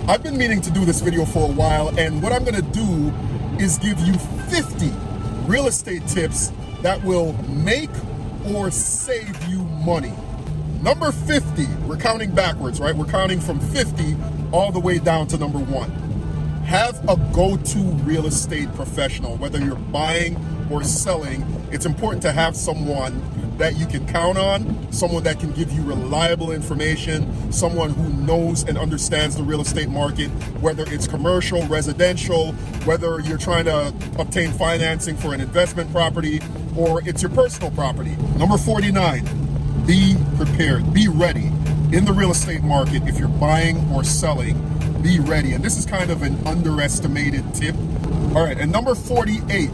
I've been meaning to do this video for a while, and what I'm gonna do is give you 50 real estate tips that will make or save you money. Number 50, we're counting backwards, right? We're counting from 50 all the way down to number 1. Have a go-to real estate professional. Whether you're buying or selling, it's important to have someone that you can count on, someone that can give you reliable information, someone who knows and understands the real estate market, whether it's commercial, residential, whether you're trying to obtain financing for an investment property, or it's your personal property. Number 49, be prepared, be ready. In the real estate market, if you're buying or selling, be ready. And this is kind of an underestimated tip. All right, and number 48,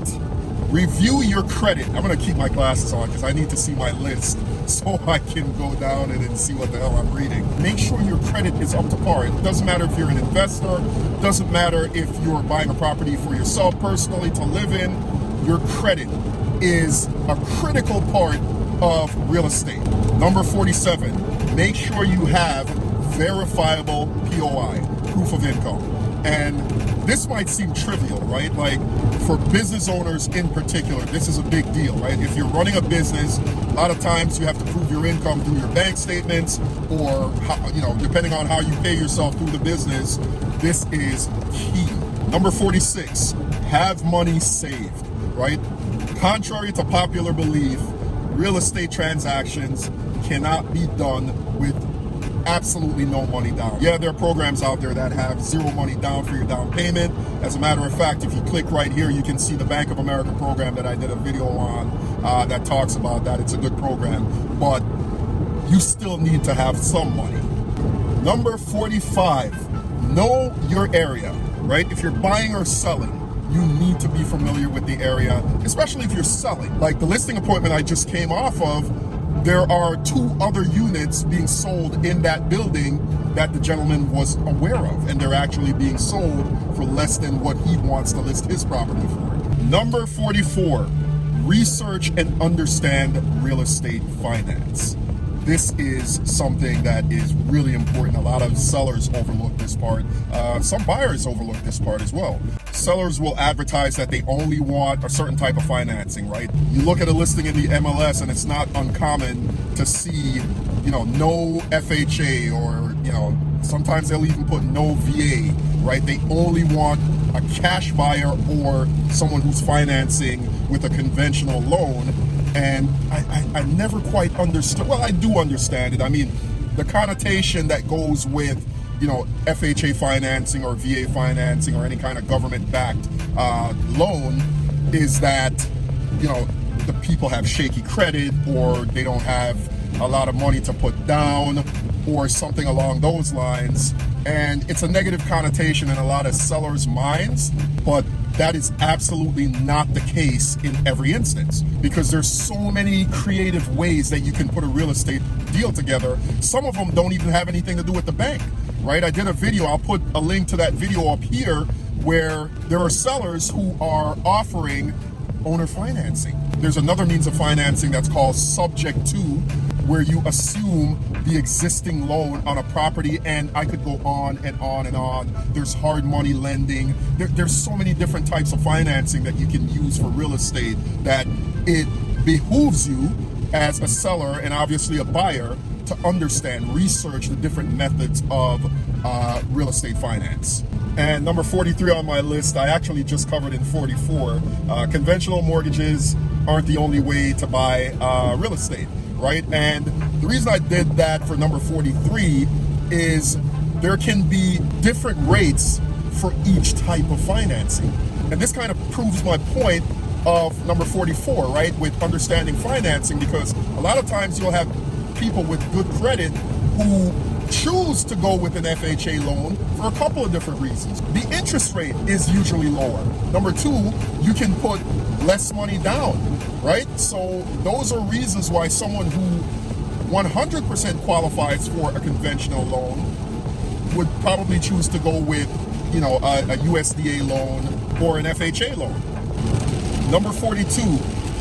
review your credit. I'm gonna keep my glasses on because I need to see my list so I can go down and see what the hell I'm reading. Make sure your credit is up to par. It doesn't matter if you're an investor, doesn't matter if you're buying a property for yourself personally to live in. Your credit is a critical part of real estate. Number 47, make sure you have verifiable POI, proof of income. And this might seem trivial, right? Like for business owners in particular, this is a big deal, right? If you're running a business, a lot of times you have to prove your income through your bank statements or, depending on how you pay yourself through the business. This is key. Number 46, have money saved, right? Contrary to popular belief, real estate transactions cannot be done with absolutely no money down. Yeah, there are programs out there that have zero money down for your down payment. As a matter of fact, if you click right here, you can see the Bank of America program that I did a video on that talks about that. It's a good program, but you still need to have some money. Number 45, know your area, right? If you're buying or selling, you need to be familiar with the area, especially if you're selling. Like the listing appointment I just came off of, there are 2 other units being sold in that building that the gentleman was aware of, and they're actually being sold for less than what he wants to list his property for. Number 44, research and understand real estate finance. This is something that is really important. A lot of sellers overlook this part. Some buyers overlook this part as well. Sellers will advertise that they only want a certain type of financing, right? You look at a listing in the MLS and it's not uncommon to see, no FHA or, sometimes they'll even put no VA, right? They only want a cash buyer or someone who's financing with a conventional loan. And I never quite understood. Well, I do understand it. I mean, the connotation that goes with, FHA financing or VA financing or any kind of government-backed loan is that, the people have shaky credit or they don't have a lot of money to put down or something along those lines. And it's a negative connotation in a lot of sellers' minds, but that is absolutely not the case in every instance because there's so many creative ways that you can put a real estate deal together. Some of them don't even have anything to do with the bank, right? I did a video, I'll put a link to that video up here where there are sellers who are offering owner financing. There's another means of financing that's called subject to, where you assume the existing loan on a property, and I could go on and on and on. There's hard money lending. There's so many different types of financing that you can use for real estate that it behooves you as a seller and obviously a buyer to understand, research the different methods of real estate finance. And number 43 on my list, I actually just covered in 44. Conventional mortgages aren't the only way to buy real estate, right? And the reason I did that for number 43 is there can be different rates for each type of financing. And this kind of proves my point of number 44, right? With understanding financing, because a lot of times you'll have people with good credit who choose to go with an FHA loan for a couple of different reasons. The interest rate is usually lower. Number 2, you can put less money down, right? So those are reasons why someone who 100% qualifies for a conventional loan would probably choose to go with, a USDA loan or an FHA loan. Number 42,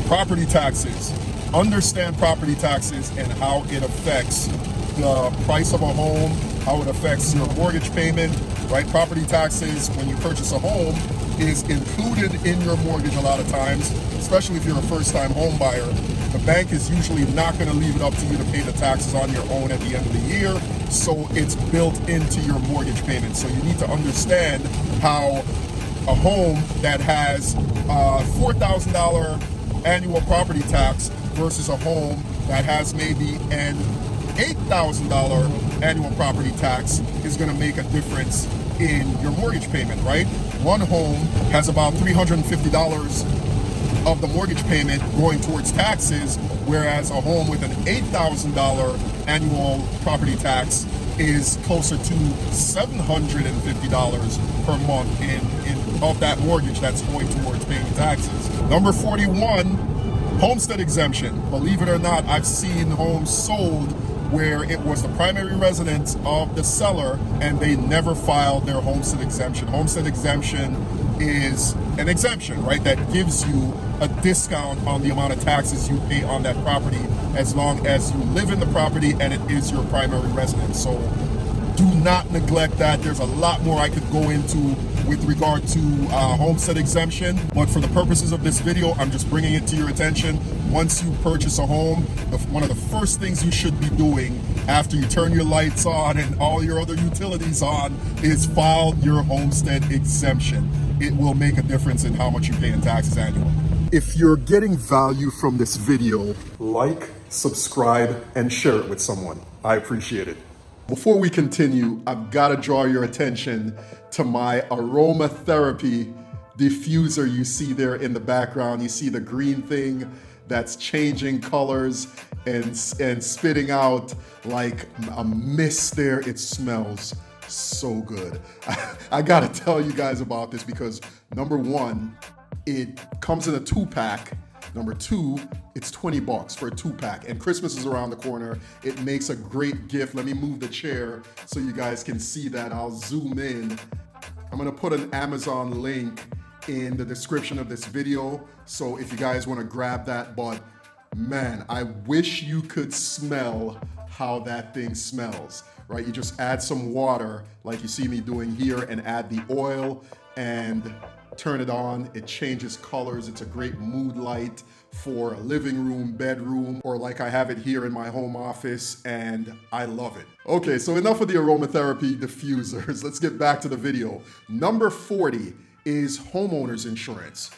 property taxes. Understand property taxes and how it affects the price of a home, how it affects your mortgage payment, right? Property taxes, when you purchase a home, is included in your mortgage a lot of times, especially if you're a first-time home buyer. The bank is usually not going to leave it up to you to pay the taxes on your own at the end of the year, so it's built into your mortgage payment. So you need to understand how a home that has $4,000 annual property tax versus a home that has maybe an $8,000 annual property tax is going to make a difference in your mortgage payment, right? One home has about $350 of the mortgage payment going towards taxes, whereas a home with an $8,000 annual property tax is closer to $750 per month of that mortgage that's going towards paying taxes. Number 41, homestead exemption. Believe it or not, I've seen homes sold where it was the primary residence of the seller and they never filed their homestead exemption. Homestead exemption is an exemption, right, that gives you a discount on the amount of taxes you pay on that property as long as you live in the property and it is your primary residence. So do not neglect that. There's a lot more I could go into with regard to homestead exemption, but for the purposes of this video, I'm just bringing it to your attention. Once you purchase a home, one of the first things you should be doing after you turn your lights on and all your other utilities on is file your homestead exemption. It will make a difference in how much you pay in taxes annually. If you're getting value from this video, like, subscribe, and share it with someone. I appreciate it. Before we continue, I've got to draw your attention to my Aromatherapy Diffuser you see there in the background. You see the green thing that's changing colors and spitting out like a mist there. It smells so good. I gotta tell you guys about this because number one, it comes in a 2-pack. Number two, it's $20 for a 2-pack, and Christmas is around the corner. It makes a great gift. Let me move the chair so you guys can see that. I'll zoom in. I'm gonna put an Amazon link in the description of this video, so if you guys wanna grab that, but man, I wish you could smell how that thing smells, right? You just add some water, like you see me doing here, and add the oil and turn it on. It changes colors. It's a great mood light for a living room, bedroom, or like I have it here in my home office, and I love it. Okay, so enough of the aromatherapy diffusers. Let's get back to the video. Number 40 is homeowners insurance.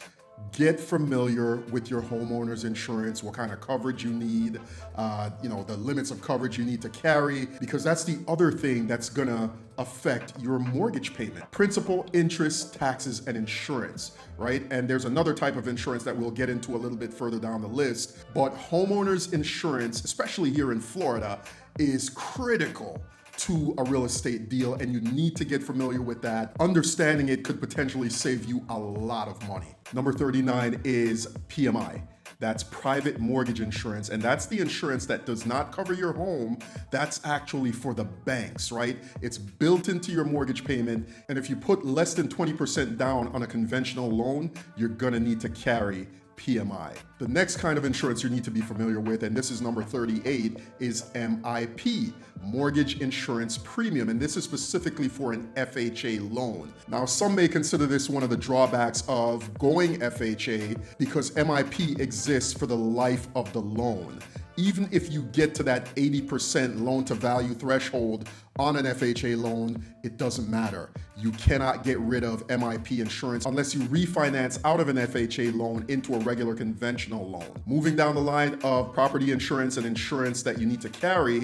Get familiar with your homeowner's insurance, what kind of coverage you need, the limits of coverage you need to carry, because that's the other thing that's gonna affect your mortgage payment. Principal, interest, taxes, and insurance, right? And there's another type of insurance that we'll get into a little bit further down the list, but homeowners insurance, especially here in Florida, is critical to a real estate deal, and you need to get familiar with that. Understanding it could potentially save you a lot of money. Number 39 is PMI. That's private mortgage insurance, and that's the insurance that does not cover your home. That's actually for the banks, right? It's built into your mortgage payment, and if you put less than 20% down on a conventional loan, you're gonna need to carry PMI. The next kind of insurance you need to be familiar with, and this is number 38, is MIP, Mortgage Insurance Premium, and this is specifically for an FHA loan. Now, some may consider this one of the drawbacks of going FHA because MIP exists for the life of the loan. Even if you get to that 80% loan to value threshold on an FHA loan, it doesn't matter. You cannot get rid of MIP insurance unless you refinance out of an FHA loan into a regular conventional loan. Moving down the line of property insurance and insurance that you need to carry,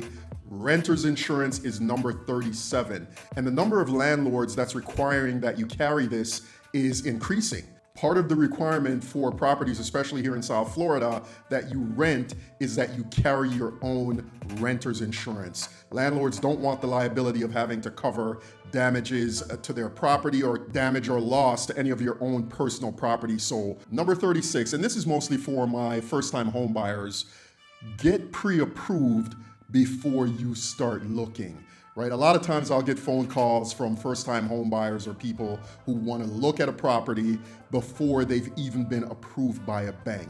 renter's insurance is number 37. And the number of landlords that's requiring that you carry this is increasing. Part of the requirement for properties, especially here in South Florida, that you rent is that you carry your own renter's insurance. Landlords don't want the liability of having to cover damages to their property or damage or loss to any of your own personal property. So number 36, and this is mostly for my first-time home buyers, get pre-approved before you start looking. Right? A lot of times I'll get phone calls from first-time home buyers or people who want to look at a property before they've even been approved by a bank.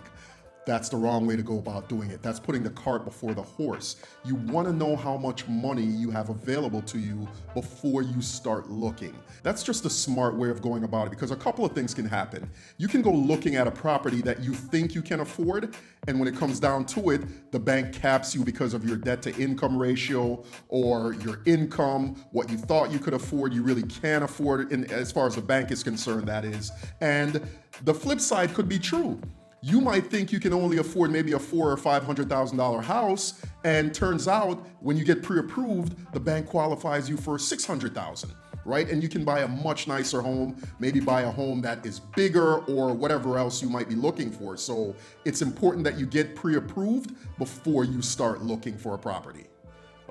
That's the wrong way to go about doing it. That's putting the cart before the horse. You want to know how much money you have available to you before you start looking. That's just a smart way of going about it, because a couple of things can happen. You can go looking at a property that you think you can afford, and when it comes down to it, the bank caps you because of your debt to income ratio or your income. What you thought you could afford, you really can't afford it, as far as the bank is concerned, that is. And the flip side could be true. You might think you can only afford maybe a $400,000 or $500,000 house, and turns out when you get pre-approved, the bank qualifies you for $600,000, right? And you can buy a much nicer home, maybe buy a home that is bigger or whatever else you might be looking for. So it's important that you get pre-approved before you start looking for a property.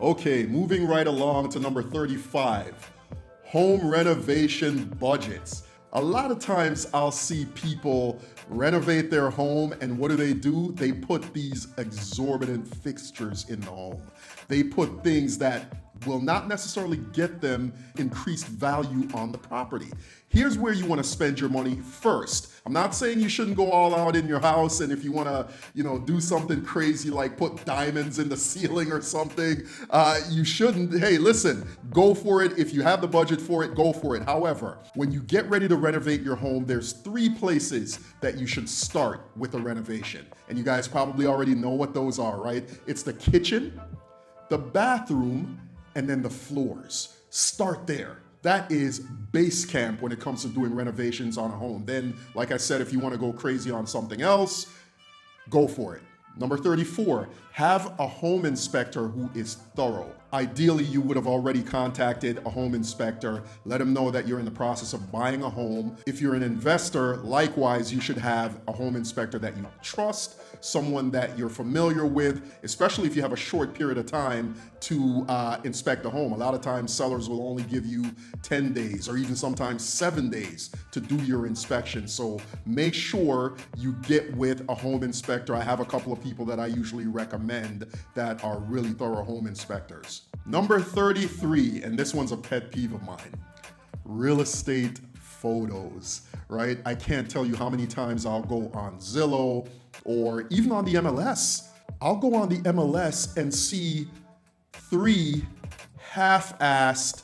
Okay, moving right along to number 35, home renovation budgets. A lot of times I'll see people renovate their home, and what do? They put these exorbitant fixtures in the home. They put things that will not necessarily get them increased value on the property. Here's where you want to spend your money first. I'm not saying you shouldn't go all out in your house, and if you want to, do something crazy like put diamonds in the ceiling or something, you shouldn't. Hey, listen, go for it. If you have the budget for it, go for it. However, when you get ready to renovate your home, there's 3 places that you should start with a renovation. And you guys probably already know what those are, right? It's the kitchen, the bathroom, and then the floors. Start there. That is base camp when it comes to doing renovations on a home. Then, like I said, if you want to go crazy on something else, go for it. Number 34, have a home inspector who is thorough. Ideally, you would have already contacted a home inspector. Let them know that you're in the process of buying a home. If you're an investor, likewise, you should have a home inspector that you trust, someone that you're familiar with, especially if you have a short period of time to inspect the home. A lot of times sellers will only give you 10 days or even sometimes 7 days to do your inspection. So make sure you get with a home inspector. I have a couple of people that I usually recommend that are really thorough home inspectors. Number 33, and this one's a pet peeve of mine, real estate photos, right? I can't tell you how many times I'll go on Zillow or even on the MLS. I'll go on the MLS and see 3 half-assed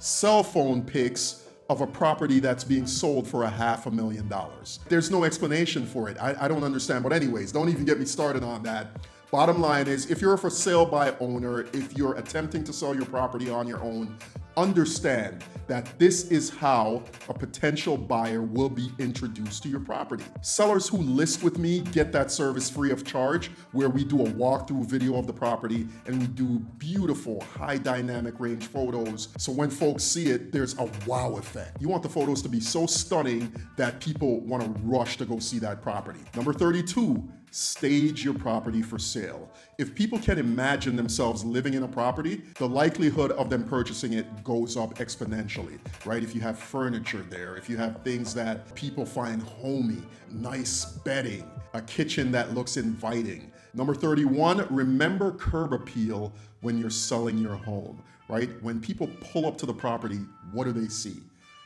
cell phone pics of a property that's being sold for $500,000. There's no explanation for it. I don't understand. But anyways, don't even get me started on that. Bottom line is, if you're a for sale by owner, if you're attempting to sell your property on your own, understand that this is how a potential buyer will be introduced to your property. Sellers who list with me get that service free of charge, where we do a walkthrough video of the property and we do beautiful high dynamic range photos. So when folks see it, there's a wow effect. You want the photos to be so stunning that people want to rush to go see that property. Number 32, stage your property for sale. If people can imagine themselves living in a property, the likelihood of them purchasing it goes up exponentially, right? If you have furniture there, if you have things that people find homey, nice bedding, a kitchen that looks inviting. Number 31, remember curb appeal when you're selling your home, right? When people pull up to the property, what do they see,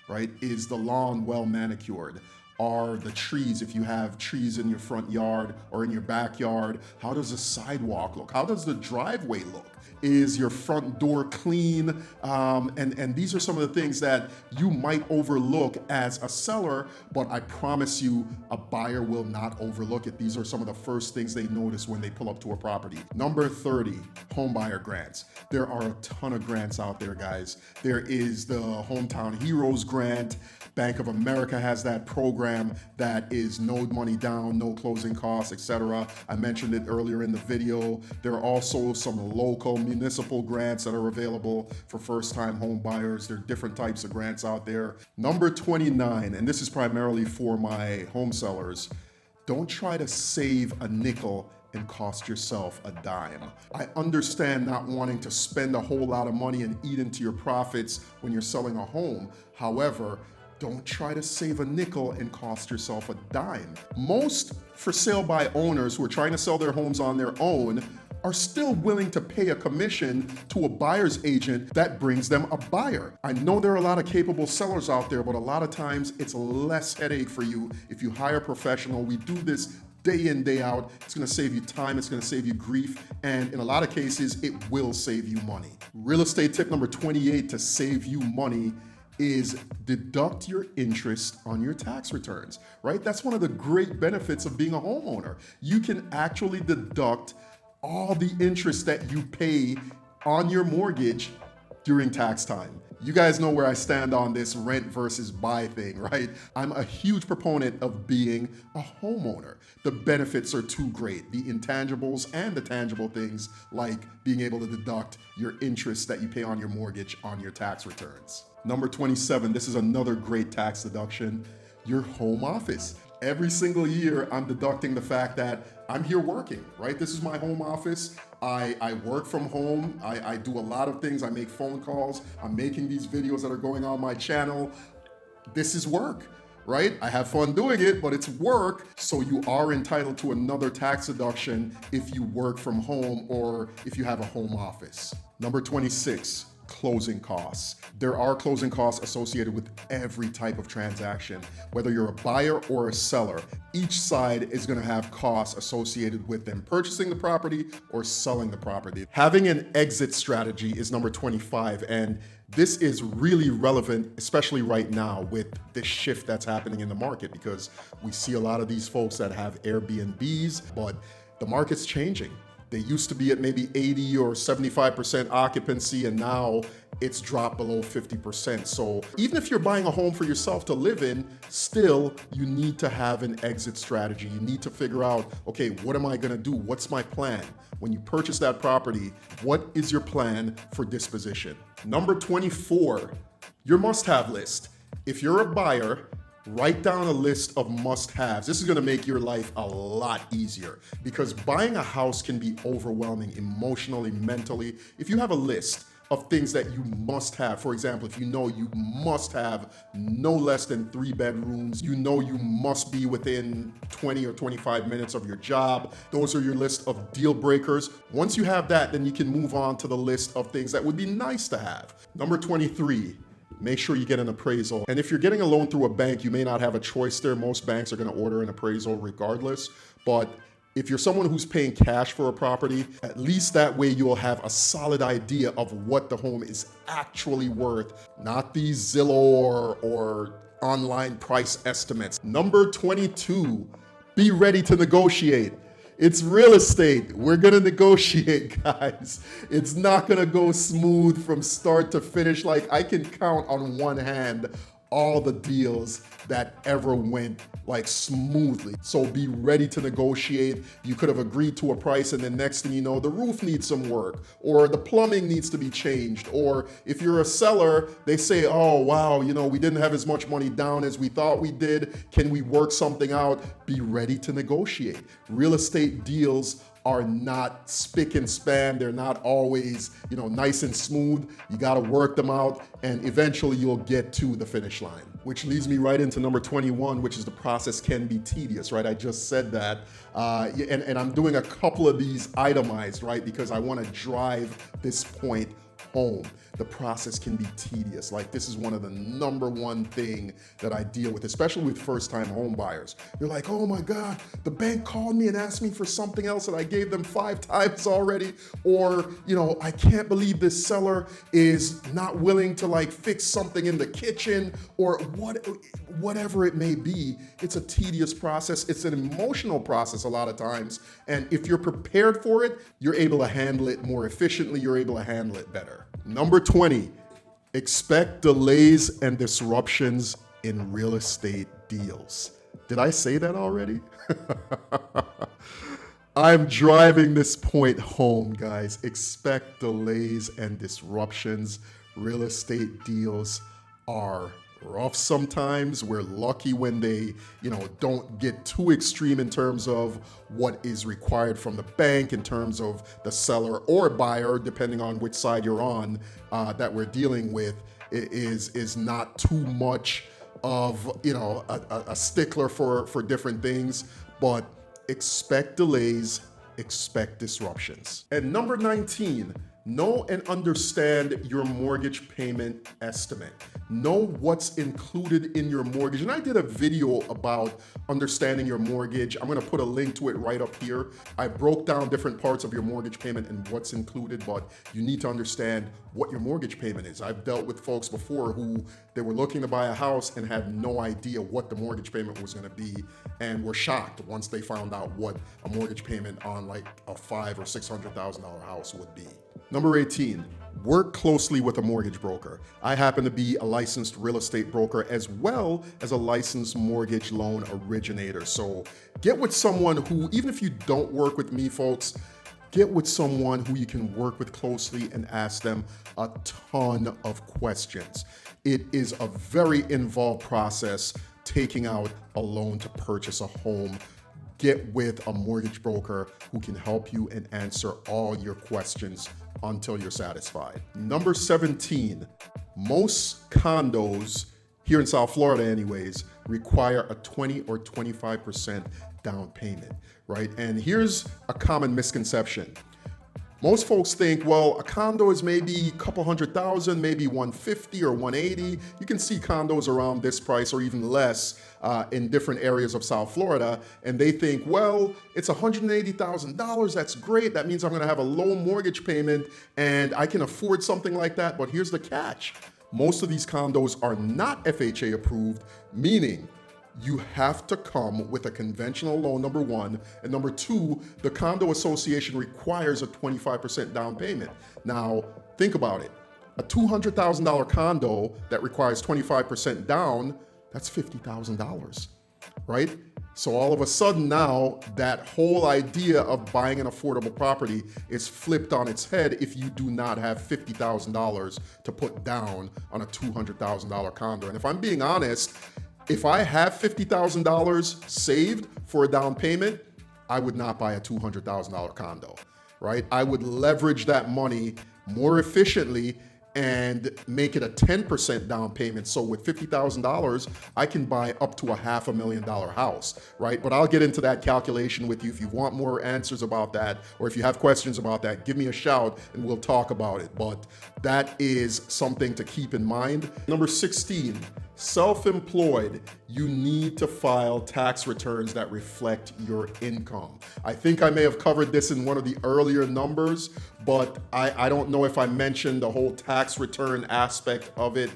right? Is the lawn well manicured? Are the trees, if you have trees in your front yard or in your backyard, how does the sidewalk look? How does the driveway look? Is your front door clean? And these are some of the things that you might overlook as a seller, but I promise you a buyer will not overlook it. These are some of the first things they notice when they pull up to a property. Number 30, home buyer grants. There are a ton of grants out there, guys. There is the Hometown Heroes grant. Bank of America has that program that is no money down, no closing costs, etc. I mentioned it earlier in the video. There are also some local municipal grants that are available for first-time home buyers. There are different types of grants out there. Number 29, and this is primarily for my home sellers, don't try to save a nickel and cost yourself a dime. I understand not wanting to spend a whole lot of money and eat into your profits when you're selling a home. However, don't try to save a nickel and cost yourself a dime. Most for sale by owners who are trying to sell their homes on their own are still willing to pay a commission to a buyer's agent that brings them a buyer. I know there are a lot of capable sellers out there, but a lot of times it's less headache for you if you hire a professional. We do this day in, day out. It's gonna save you time, it's gonna save you grief, and in a lot of cases, it will save you money. Real estate tip number 28 to save you money is deduct your interest on your tax returns, right? That's one of the great benefits of being a homeowner. You can actually deduct all the interest that you pay on your mortgage during tax time. You guys know where I stand on this rent versus buy thing, right? I'm a huge proponent of being a homeowner. The benefits are too great. The intangibles and the tangible things, like being able to deduct your interest that you pay on your mortgage on your tax returns. Number 27, this is another great tax deduction, your home office. Every single year, I'm deducting the fact that I'm here working, right? This is my home office. I work from home. I do a lot of things. I make phone calls. I'm making these videos that are going on my channel. This is work, right? I have fun doing it, but it's work. So you are entitled to another tax deduction if you work from home or if you have a home office. Number 26. Closing costs. There are closing costs associated with every type of transaction. Whether you're a buyer or a seller, each side is going to have costs associated with them purchasing the property or selling the property. Having an exit strategy is number 25, and this is really relevant, especially right now with this shift that's happening in the market, because we see a lot of these folks that have Airbnbs, but the market's changing. They used to be at maybe 80 or 75% occupancy, and now it's dropped below 50%. So even if you're buying a home for yourself to live in, still you need to have an exit strategy. You need to figure out, okay, what am I gonna do? What's my plan? When you purchase that property, what is your plan for disposition? Number 24, your must-have list. If you're a buyer, write down a list of must-haves. This is gonna make your life a lot easier, because buying a house can be overwhelming emotionally, mentally. If you have a list of things that you must have, for example, if you know you must have no less than 3 bedrooms, you know you must be within 20 or 25 minutes of your job, those are your list of deal breakers. Once you have that, then you can move on to the list of things that would be nice to have. Number 23, make sure you get an appraisal. And if you're getting a loan through a bank, you may not have a choice there. Most banks are gonna order an appraisal regardless. But if you're someone who's paying cash for a property, at least that way you'll have a solid idea of what the home is actually worth, not these Zillow or online price estimates. Number 22, be ready to negotiate. It's real estate. We're gonna negotiate, guys. It's not gonna go smooth from start to finish. Like, I can count on one hand all the deals that ever went like smoothly. So be ready to negotiate. You could have agreed to a price, and then next thing you know, the roof needs some work, or the plumbing needs to be changed. Or if you're a seller, they say, oh, wow, you know, we didn't have as much money down as we thought we did. Can we work something out? Be ready to negotiate. Real estate deals are not spick and span. They're not always, you know, nice and smooth. You got to work them out, and eventually you'll get to the finish line. Which leads me right into number 21, which is the process can be tedious, right? I just said that. And I'm doing a couple of these itemized, right? Because I want to drive this point home. The process can be tedious. Like, this is one of the number one thing that I deal with, especially with first-time home buyers. You're like, oh my God, the bank called me and asked me for something else and I gave them 5 times already. Or, you know, I can't believe this seller is not willing to like fix something in the kitchen, or whatever it may be. It's a tedious process. It's an emotional process a lot of times. And if you're prepared for it, you're able to handle it more efficiently. You're able to handle it better. Number 20, expect delays and disruptions in real estate deals. Did I say that already? I'm driving this point home, guys. Expect delays and disruptions. Real estate deals are rough sometimes. We're lucky when they, you know, don't get too extreme in terms of what is required from the bank, in terms of the seller or buyer, depending on which side you're on, that we're dealing with, is not too much of, you know, a stickler for different things. But expect delays, expect disruptions. And number 19, Know and understand your mortgage payment estimate. Know what's included in your mortgage. And I did a video about understanding your mortgage. I'm gonna put a link to it right up here. I broke down different parts of your mortgage payment and what's included, but you need to understand what your mortgage payment is. I've dealt with folks before who they were looking to buy a house and had no idea what the mortgage payment was gonna be and were shocked once they found out what a mortgage payment on like a $500,000 or $600,000 house would be. Number 18, work closely with a mortgage broker. I happen to be a licensed real estate broker as well as a licensed mortgage loan originator. So get with someone who, even if you don't work with me, folks, get with someone who you can work with closely and ask them a ton of questions. It is a very involved process taking out a loan to purchase a home. Get with a mortgage broker who can help you and answer all your questions until you're satisfied. Number 17, most condos here in South Florida anyways, require a 20 or 25% down payment, right? And here's a common misconception. Most folks think, well, a condo is maybe a couple $100,000, maybe 150 or 180. You can see condos around this price or even less in different areas of South Florida. And they think, well, it's $180,000. That's great. That means I'm going to have a low mortgage payment and I can afford something like that. But here's the catch. Most of these condos are not FHA approved, meaning you have to come with a conventional loan, number one. And number two, the condo association requires a 25% down payment. Now, think about it. A $200,000 condo that requires 25% down, that's $50,000, right? So all of a sudden now, that whole idea of buying an affordable property is flipped on its head if you do not have $50,000 to put down on a $200,000 condo. And if I'm being honest, if I have $50,000 saved for a down payment, I would not buy a $200,000 condo, right? I would leverage that money more efficiently and make it a 10% down payment. So with $50,000, I can buy up to a $500,000 house, right? But I'll get into that calculation with you. If you want more answers about that, or if you have questions about that, give me a shout and we'll talk about it. But that is something to keep in mind. Number 16, self-employed, you need to file tax returns that reflect your income. I think I may have covered this in one of the earlier numbers, but I don't know if I mentioned the whole tax return aspect of it.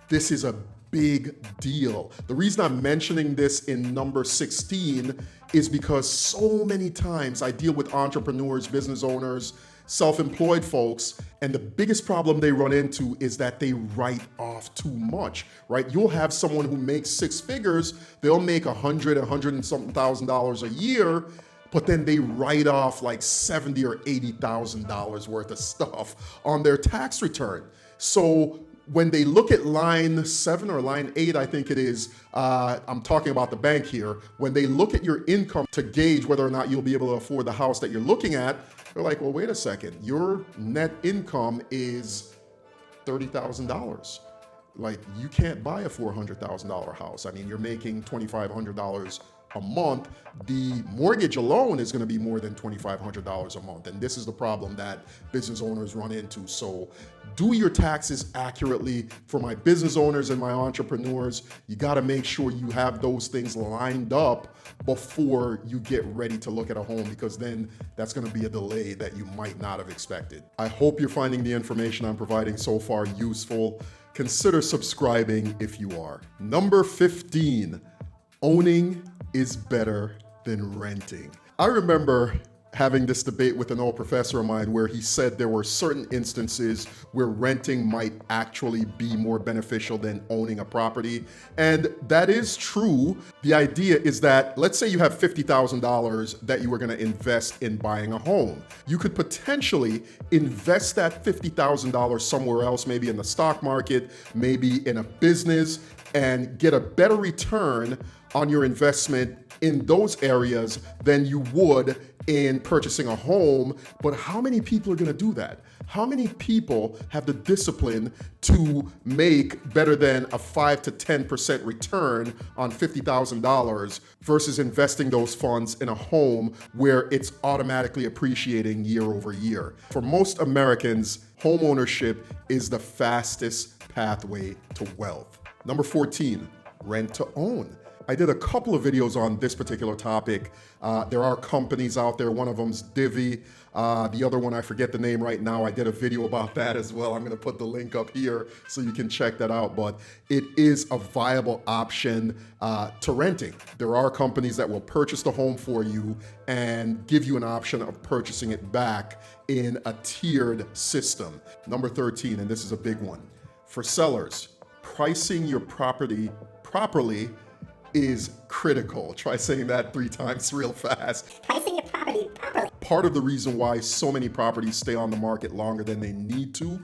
This is a big deal. The reason I'm mentioning this in number 16 is because so many times I deal with entrepreneurs, business owners, self-employed folks, and the biggest problem they run into is that they write off too much, right? You'll have someone who makes six figures, they'll make $100 and something thousand a year, but then they write off like $70,000 or $80,000 worth of stuff on their tax return. So when they look at line 7 or line 8, I think it is, I'm talking about the bank here, when they look at your income to gauge whether or not you'll be able to afford the house that you're looking at, they're like, well, wait a second, your net income is $30,000. Like, you can't buy a $400,000 house. I mean, you're making $2,500 a month. The mortgage alone is going to be more than $2,500 a month. And this is the problem that business owners run into. So do your taxes accurately. For my business owners and my entrepreneurs, you got to make sure you have those things lined up before you get ready to look at a home, because then that's going to be a delay that you might not have expected. I hope you're finding the information I'm providing so far useful. Consider subscribing if you are. Number 15, owning is better than renting. I remember having this debate with an old professor of mine where he said there were certain instances where renting might actually be more beneficial than owning a property. And that is true. The idea is that, let's say you have $50,000 that you were going to invest in buying a home. You could potentially invest that $50,000 somewhere else, maybe in the stock market, maybe in a business, and get a better return on your investment in those areas than you would in purchasing a home. But how many people are going to do that? How many people have the discipline to make better than a 5 to 10% return on $50,000 versus investing those funds in a home where it's automatically appreciating year over year? For most Americans, home ownership is the fastest pathway to wealth. Number 14, rent to own. I did a couple of videos on this particular topic. There are companies out there. One of them's Divvy. The other one, I forget the name right now. I did a video about that as well. I'm gonna put the link up here so you can check that out. But it is a viable option to renting. There are companies that will purchase the home for you and give you an option of purchasing it back in a tiered system. Number 13, and this is a big one. For sellers, pricing your property properly is critical. Try saying that 3 times real fast. Pricing your property properly. Part of the reason why so many properties stay on the market longer than they need to,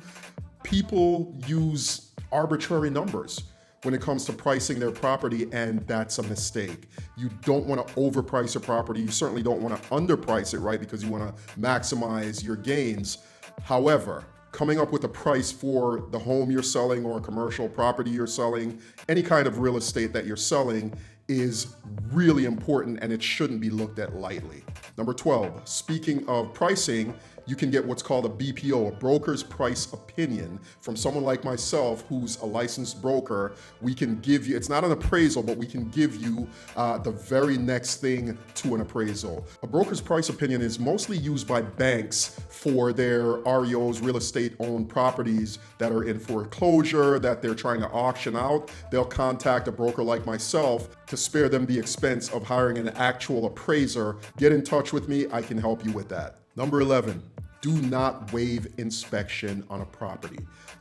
people use arbitrary numbers when it comes to pricing their property, and that's a mistake. You don't want to overprice your property. You certainly don't want to underprice it, right? Because you want to maximize your gains. However, coming up with a price for the home you're selling or a commercial property you're selling, any kind of real estate that you're selling is really important, and it shouldn't be looked at lightly. Number 12, speaking of pricing, you can get what's called a BPO, a broker's price opinion, from someone like myself who's a licensed broker. We can give you, it's not an appraisal, but we can give you the very next thing to an appraisal. A broker's price opinion is mostly used by banks for their REOs, real estate owned properties that are in foreclosure, that they're trying to auction out. They'll contact a broker like myself to spare them the expense of hiring an actual appraiser. Get in touch with me, I can help you with that. Number 11, do not waive inspection on a property.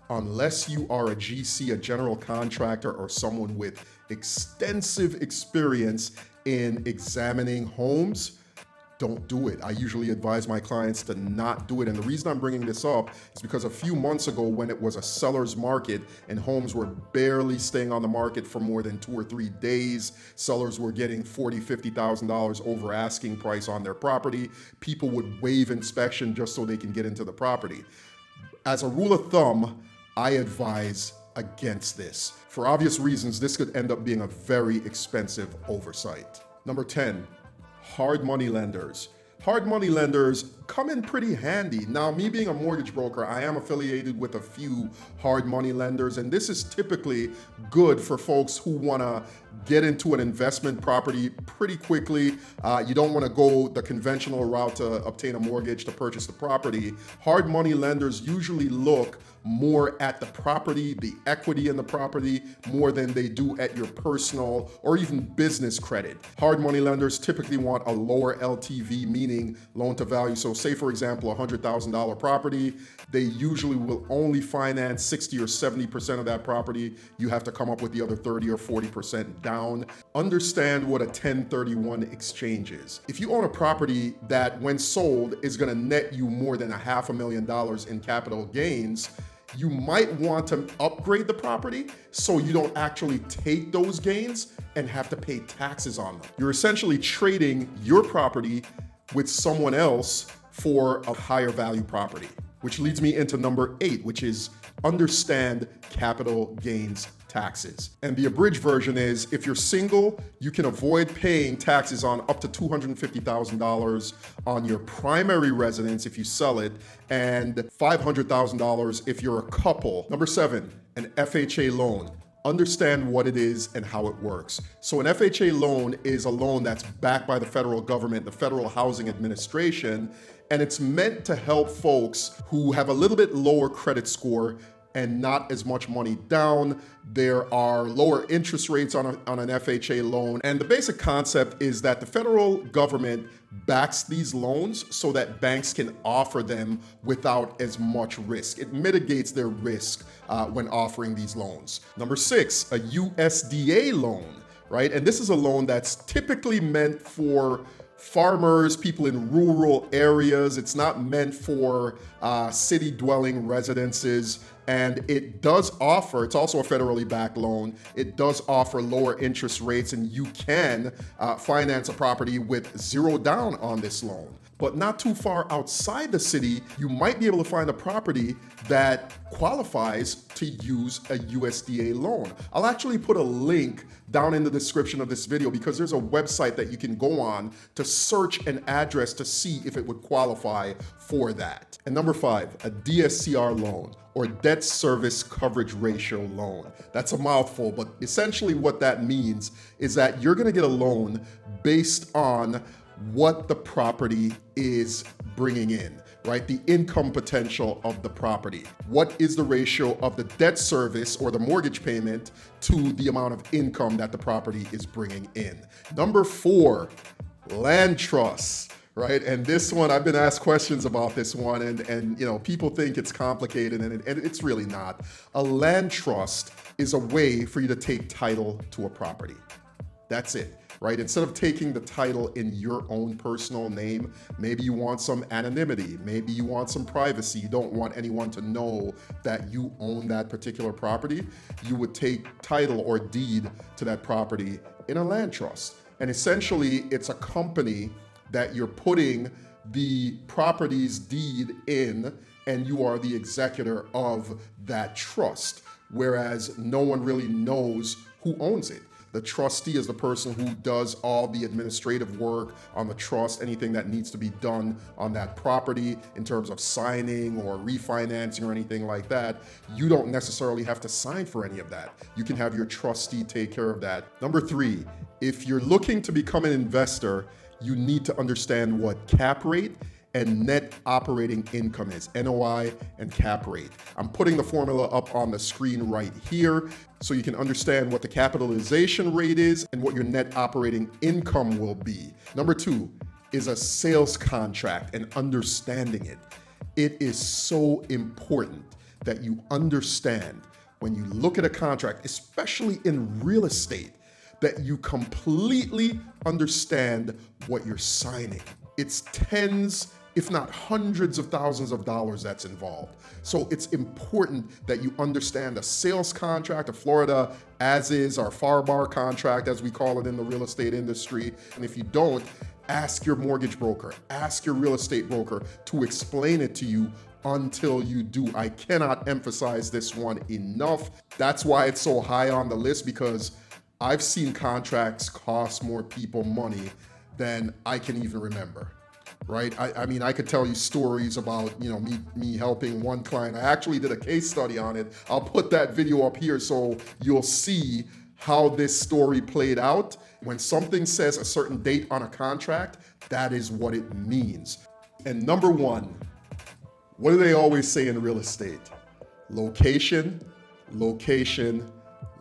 Unless you are a GC, a general contractor, or someone with extensive experience in examining homes, don't do it. I usually advise my clients to not do it. And the reason I'm bringing this up is because a few months ago, when it was a seller's market and homes were barely staying on the market for more than 2 or 3 days, sellers were getting $40,000, $50,000 over asking price on their property. People would waive inspection just so they can get into the property. As a rule of thumb, I advise against this. For obvious reasons, this could end up being a very expensive oversight. Number 10, hard money lenders. Hard money lenders come in pretty handy. Now, me being a mortgage broker, I am affiliated with a few hard money lenders, and this is typically good for folks who wanna get into an investment property pretty quickly. You don't wanna go the conventional route to obtain a mortgage to purchase the property. Hard money lenders usually look more at the property, the equity in the property, more than they do at your personal or even business credit. Hard money lenders typically want a lower LTV, meaning loan to value. So say, for example, a $100,000 property, they usually will only finance 60 or 70% of that property. You have to come up with the other 30 or 40% down. Understand what a 1031 exchange is. If you own a property that, when sold, is gonna net you more than $500,000 in capital gains, you might want to upgrade the property so you don't actually take those gains and have to pay taxes on them. You're essentially trading your property with someone else for a higher value property, which leads me into number 8, which is understand capital gains taxes. And the abridged version is, if you're single, you can avoid paying taxes on up to $250,000 on your primary residence if you sell it, and $500,000 if you're a couple. Number 7, an FHA loan. Understand what it is and how it works. So an FHA loan is a loan that's backed by the federal government, the Federal Housing Administration, and it's meant to help folks who have a little bit lower credit score and not as much money down. There are lower interest rates on an FHA loan. And the basic concept is that the federal government backs these loans so that banks can offer them without as much risk. It mitigates their risk when offering these loans. Number 6, a USDA loan, right? And this is a loan that's typically meant for farmers, people in rural areas. It's not meant for city dwelling residences. And it does offer, it's also a federally backed loan. It does offer lower interest rates, and you can finance a property with 0 down on this loan. but not too far outside the city, you might be able to find a property that qualifies to use a USDA loan. I'll actually put a link down in the description of this video because there's a website that you can go on to search an address to see if it would qualify for that. And number 5, a DSCR loan, or debt service coverage ratio loan. That's a mouthful, but essentially what that means is that you're gonna get a loan based on what the property is bringing in, right? The income potential of the property. What is the ratio of the debt service or the mortgage payment to the amount of income that the property is bringing in? Number 4, land trusts. Right, and this one, I've been asked questions about this one, and you know, people think it's complicated, and it's really not. A land trust is a way for you to take title to a property. That's it, right? Instead of taking the title in your own personal name, maybe you want some anonymity, maybe you want some privacy, you don't want anyone to know that you own that particular property, you would take title or deed to that property in a land trust. And essentially, it's a company that you're putting the property's deed in, and you are the executor of that trust, whereas no one really knows who owns it. The trustee is the person who does all the administrative work on the trust, anything that needs to be done on that property in terms of signing or refinancing or anything like that. You don't necessarily have to sign for any of that. You can have your trustee take care of that. Number 3, if you're looking to become an investor, you need to understand what cap rate and net operating income is, NOI and cap rate. I'm putting the formula up on the screen right here so you can understand what the capitalization rate is and what your net operating income will be. Number 2 is a sales contract and understanding it. It is so important that you understand when you look at a contract, especially in real estate, that you completely understand what you're signing. It's tens, if not hundreds of thousands of dollars that's involved. So it's important that you understand a sales contract, a Florida as-is or FAR contract, as we call it in the real estate industry. And if you don't, ask your mortgage broker, ask your real estate broker to explain it to you until you do. I cannot emphasize this one enough. That's why it's so high on the list, because I've seen contracts cost more people money than I can even remember, right? I mean, I could tell you stories about, you know, me helping one client. I actually did a case study on it. I'll put that video up here so you'll see how this story played out. When something says a certain date on a contract, that is what it means. And number 1, what do they always say in real estate? Location, location,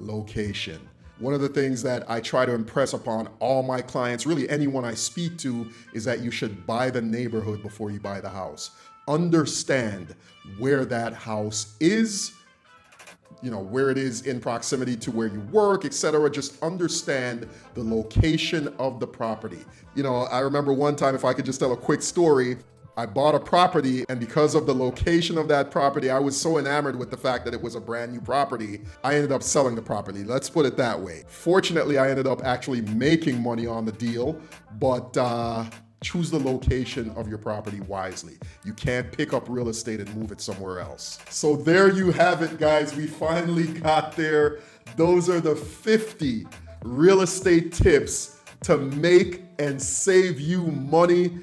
location. One of the things that I try to impress upon all my clients, really anyone I speak to, is that you should buy the neighborhood before you buy the house. Understand where that house is, you know, where it is in proximity to where you work, etc. Just understand the location of the property. You know, I remember one time, if I could just tell a quick story, I bought a property, and because of the location of that property, I was so enamored with the fact that it was a brand new property, I ended up selling the property. Let's put it that way. Fortunately, I ended up actually making money on the deal, but choose the location of your property wisely. You can't pick up real estate and move it somewhere else. So there you have it, guys. We finally got there. Those are the 50 real estate tips to make and save you money.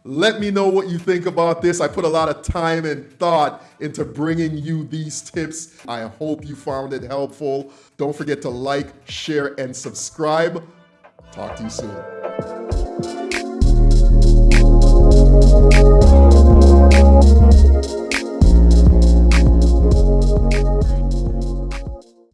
Let me know what you think about this. I put a lot of time and thought into bringing you these tips. I hope you found it helpful. Don't forget to like, share, and subscribe. Talk to you soon.